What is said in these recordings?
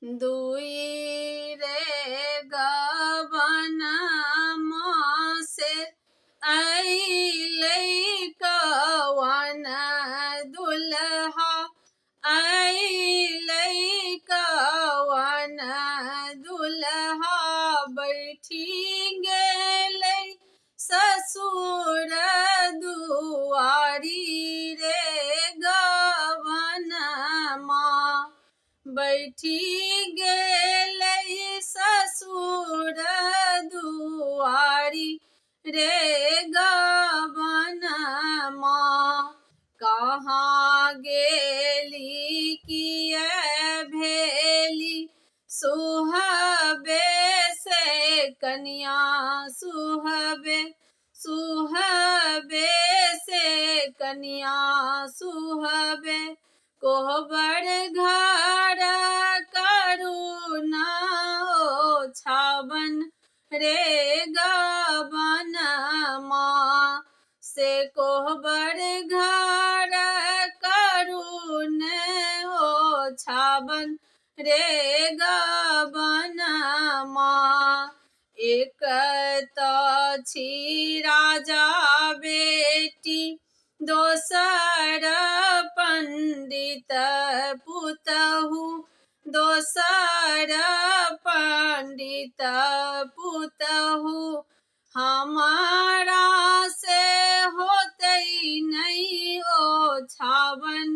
दुई रे गबन से अइलै कवन दुल्हा अइलै कवन दुल्हा बैठी गेलै ससुर दुआरी रे गबनमा बैठी गेलै ससुर दुआरी रे गबनमा कहाँ गेली किए भेली सुहबे से कनिया सुहबे से कनिया सुहबे कोहबर घर करुणा छावन रे गबनमा से कोहबर घर करुण छावन रे गबनमा एक छी राजा बेटी दोसर पंडित पुतहु दोसर पंडित पुतहु हमारा से होते नहीं ओ छावन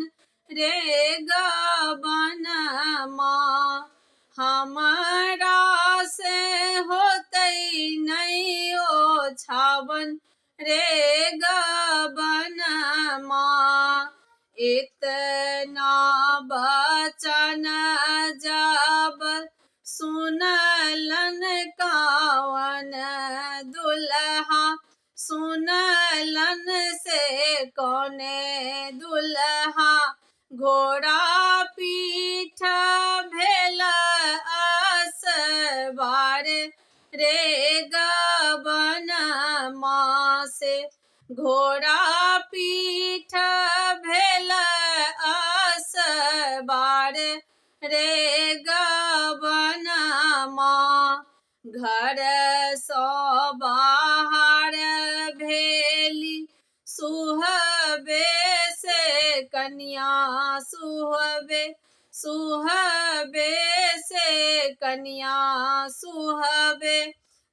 रे गबनमा हमारा से होते नहीं ओ छावन रे गबनमा इतना बचन जब सुनलन कवन दुल्हा सुनलन से कौने दुल्हा घोड़ा पीठ भेल असवार रे गबनमा से घोड़ा पीठ भेल असवार रे गबनमा घर सो बाहर भेली सुहबे से कनिया सुहबे से कनिया सुहबे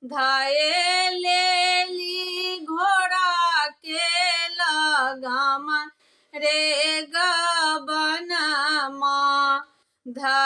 धाये लेली घोड़ा के लगाम रे गबनमा धाये